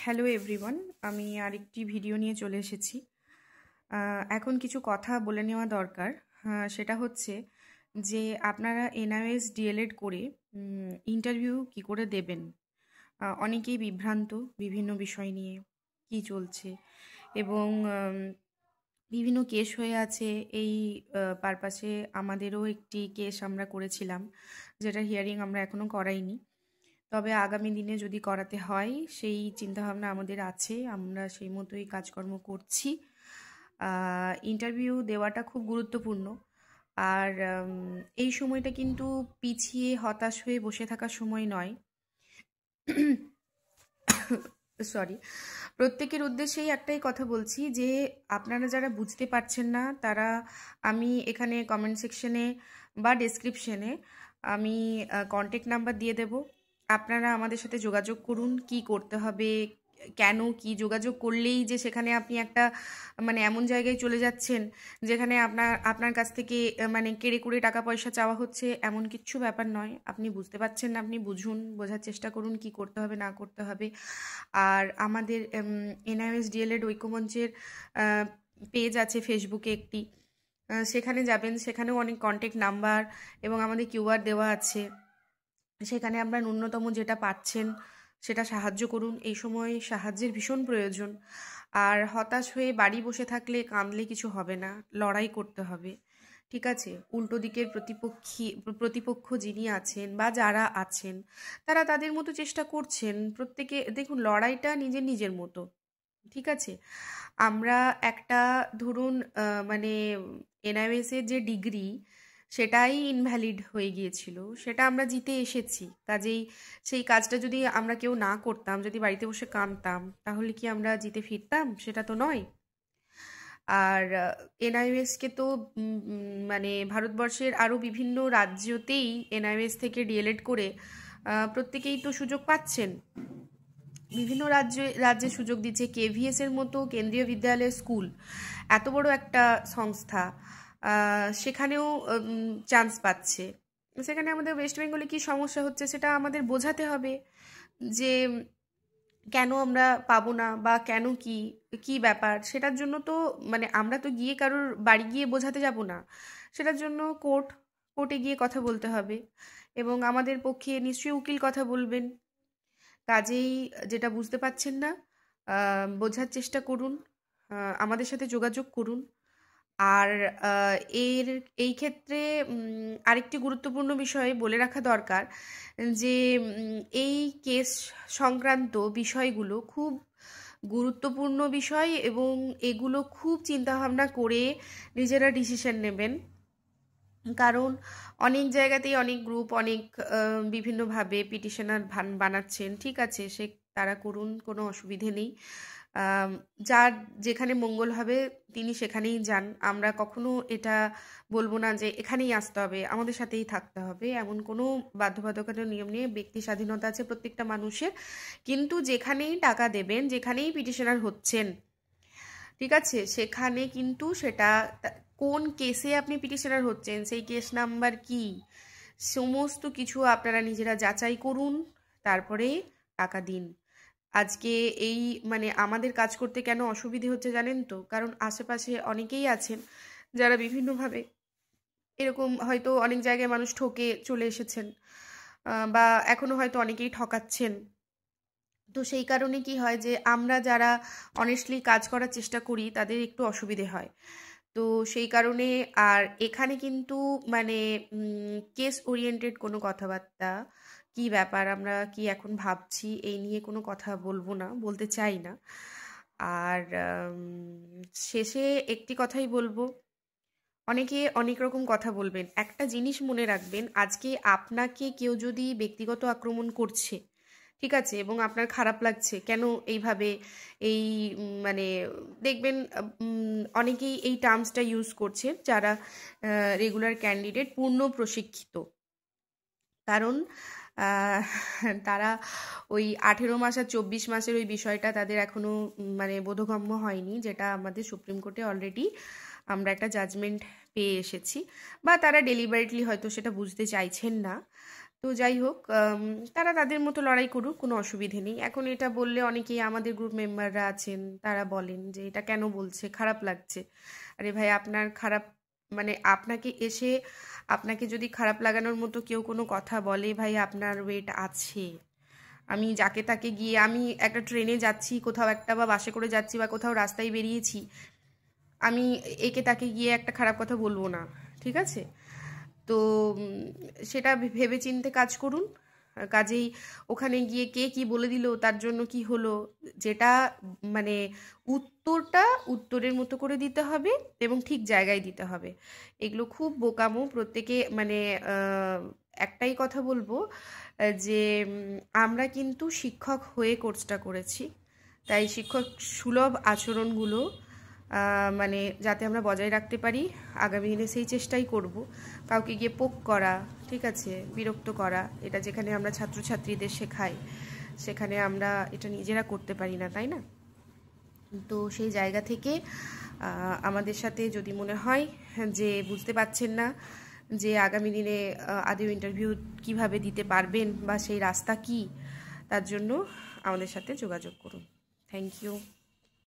Hello everyone, আমি আরেকটি video নিয়ে চলে এসেছি। এখন কিছু কথা বলে নেওয়া দরকার। সেটা হচ্ছে যে আপনারা এনআইএস ডিএলএড করে ইন্টারভিউ কি করে দেবেন। অনেকেই বিভ্রান্ত বিভিন্ন বিষয় নিয়ে কি চলছে এবং বিভিন্ন কেস হয়ে আছে। এই পারপাসে আমাদেরও একটি কেস আমরা করেছিলাম, যেটা হিয়ারিং আমরা এখনও করাইনি। তবে আগামী দিনে যদি করাতে হয় সেই চিন্তাভাবনা আমাদের আছে, আমরা সেই মতোই কাজকর্ম করছি। ইন্টারভিউ দেওয়াটা খুব গুরুত্বপূর্ণ। আর এই সময়টা কিন্তু পিছিয়ে হতাশ হয়ে বসে থাকার সময় নয়। সরি, প্রত্যেকের উদ্দেশ্যেই একটাই কথা বলছি যে আপনারা যারা বুঝতে পারছেন না তারা, আমি এখানে কমেন্ট সেকশনে বা ডেসক্রিপশনে আমি কন্ট্যাক্ট নাম্বার দিয়ে দেব। আপনারা আমাদের সাথে যোগাযোগ করুন, কি করতে হবে, কেন কি যোগাযোগ করলেই যে সেখানে আপনি একটা মানে এমন জায়গায় চলে যাচ্ছেন যেখানে আপনার কাছ থেকে মানে কেড়ে কুড়ে টাকা পয়সা চাওয়া হচ্ছে, এমন কিচ্ছু ব্যাপার নয়। আপনি বুঝতে পারছেন না, আপনি বুঝুন, বোঝার চেষ্টা করুন কি করতে হবে না করতে হবে। আর আমাদের এনআইএস ডিএলএড ঐক্যমঞ্চের পেজ আছে ফেসবুকে একটি, সেখানে যাবেন, সেখানেও অনেক কন্ট্যাক্ট নাম্বার এবং আমাদের কিউআর দেওয়া আছে। সেখানে আপনার ন্যূনতম যেটা পাচ্ছেন সেটা সাহায্য করুন। এই সময় সাহায্যের ভীষণ প্রয়োজন। আর হতাশ হয়ে বাড়ি বসে থাকলে কাঁদলে কিছু হবে না, লড়াই করতে হবে, ঠিক আছে? উল্টো দিকের প্রতিপক্ষ যিনি আছেন বা যারা আছেন তারা তাদের মতো চেষ্টা করছেন। প্রত্যেকে দেখুন, লড়াইটা নিজের নিজের মতো, ঠিক আছে? আমরা একটা ধরুন মানে এনআইএসের যে ডিগ্রি সেটাই ইনভ্যালিড হয়ে গিয়েছিল, সেটা আমরা জিতে এসেছি। কাজেই সেই কাজটা যদি আমরা কেউ না করতাম, যদি বাড়িতে বসে কাঁদতাম, তাহলে কি আমরা জিতে ফিরতাম? সেটা তো নয়। আর এনআইএসকে তো মানে ভারতবর্ষের আরও বিভিন্ন রাজ্যতেই এনআইএস থেকে ডিএলএড করে প্রত্যেকেই তো সুযোগ পাচ্ছেন। বিভিন্ন রাজ্যে সুযোগ দিচ্ছে। কেভিএস এর মতো কেন্দ্রীয় বিদ্যালয় স্কুল, এত বড় একটা সংস্থা, সেখানেও চান্স পাচ্ছে। সেখানে আমাদের ওয়েস্ট বেঙ্গলে কী সমস্যা হচ্ছে সেটা আমাদের বোঝাতে হবে, যে কেন আমরা পাবো না বা কেন কি কি ব্যাপার। সেটার জন্য তো মানে আমরা তো গিয়ে কারোর বাড়ি গিয়ে বোঝাতে যাব না, সেটার জন্য কোর্টে গিয়ে কথা বলতে হবে এবং আমাদের পক্ষে নিশ্চয়ই উকিল কথা বলবেন। কাজেই যেটা বুঝতে পারছেন না, বোঝার চেষ্টা করুন, আমাদের সাথে যোগাযোগ করুন। আর এই ক্ষেত্রে আরেকটি গুরুত্বপূর্ণ বিষয় বলে রাখা দরকার, যে এই কেস সংক্রান্ত বিষয়গুলো খুব গুরুত্বপূর্ণ বিষয় এবং এগুলো খুব চিন্তাভাবনা করে নিজেরা ডিসিশন নেবেন। কারণ অনেক জায়গাতেই অনেক গ্রুপ অনেক বিভিন্নভাবে পিটিশনার বানাচ্ছেন, ঠিক আছে, তারা করুন, কোনো অসুবিধে নেই। যার যেখানে মঙ্গল হবে তিনি সেখানেই যান। আমরা কখনো এটা বলবো না যে এখানেই আসতে হবে, আমাদের সাথেই থাকতে হবে, এমন কোনো বাধ্যবাধকতার নিয়ম নিয়ে ব্যক্তি স্বাধীনতা আছে প্রত্যেকটা মানুষের। কিন্তু যেখানেই টাকা দেবেন, যেখানেই পিটিশনার হচ্ছেন, ঠিক আছে, সেখানে কিন্তু সেটা কোন কেসে আপনি পিটিশনার হচ্ছেন, সেই কেস নাম্বার কি, সমস্ত কিছু আপনারা নিজেরা যাচাই করুন, তারপরে টাকা দিন। আজকে এই মানে আমাদের কাজ করতে কেন অসুবিধে হচ্ছে জানেন তো? কারণ আশেপাশে অনেকেই আছেন যারা বিভিন্নভাবে এরকম হয়তো অনেক জায়গায় মানুষ ঠকে চলে এসেছেন, বা এখনো হয়তো অনেকেই ঠকাচ্ছেন। তো সেই কারণে কি হয় যে আমরা যারা অনেস্টলি কাজ করার চেষ্টা করি তাদের একটু অসুবিধে হয়। তো সেই কারণে আর এখানে কিন্তু মানে কেস ওরিয়েন্টেড কোনো কথাবার্তা, কি ব্যাপার, আমরা কি এখন ভাবছি, এই নিয়ে কোনো কথা বলবো না, বলতে চাই না। আর শেষে একটি কথাই বলবো, অনেকে অনেক রকম কথা বলবেন, একটা জিনিস মনে রাখবেন, আজকে আপনাকে কেউ যদি ব্যক্তিগত আক্রমণ করছে, ঠিক আছে, এবং আপনার খারাপ লাগছে কেন এইভাবে, এই মানে দেখবেন অনেকেই এই টার্মসটা ইউজ করছে যারা রেগুলার ক্যান্ডিডেট, পূর্ণ প্রশিক্ষিত। কারণ তারা ওই 18 মাস আর 24 মাসের ওই বিষয়টা তাদের এখনও মানে বোধগম্য হয়নি, যেটা আমাদের সুপ্রিম কোর্টে অলরেডি আমরা একটা জাজমেন্ট পেয়ে এসেছি, বা তারা ডেলিবারেটলি হয়তো সেটা বুঝতে চাইছেন না। তো যাই হোক, তারা তাদের মতো লড়াই করুক, কোনো অসুবিধে নেই। এখন এটা বললে অনেকেই আমাদের গ্রুপ মেম্বাররা আছেন, তারা বলেন যে এটা কেন বলছে, খারাপ লাগছে। আরে ভাই, আপনার খারাপ মানে আপনাকে যদি খারাপ লাগানোর মতো কেউ কোনো কথা বলে, ভাই আপনার ওয়েট আছে। আমি যাকে তাকে গিয়ে, আমি একটা ট্রেনে যাচ্ছি কোথাও একটা, বা বাসে করে যাচ্ছি, বা কোথাও রাস্তায় বেরিয়েছি, আমি একে তাকে গিয়ে একটা খারাপ কথা বলবো না, ঠিক আছে? তো সেটা ভেবে চিন্তে কাজ করুন। কাজেই ওখানে গিয়ে কে কি বলে দিল, তার জন্য কি হলো, যেটা মানে উত্তরের মতো করে দিতে হবে এবং ঠিক জায়গায় দিতে হবে। এগুলো খুব বোকামো প্রত্যেকে, মানে একটাই কথা বলবো, যে আমরা কিন্তু শিক্ষক হয়ে কোর্সটা করেছি, তাই শিক্ষক সুলভ আচরণগুলো মানে যাতে আমরা বজায় রাখতে পারি, আগামী দিনে সেই চেষ্টাই করব। কাউকে গিয়ে পোক করা, ঠিক আছে, বিরক্ত করা, এটা যেখানে আমরা ছাত্রছাত্রীদের শেখাই, সেখানে আমরা এটা নিজেরা করতে পারি না, তাই না? তো সেই জায়গা থেকে আমাদের সাথে যদি মনে হয় যে বুঝতে পারছেন না যে আগামী দিনে আদৌ ইন্টারভিউ কিভাবে দিতে পারবেন বা সেই রাস্তা কি, তার জন্য আমাদের সাথে যোগাযোগ করুন। Thank you.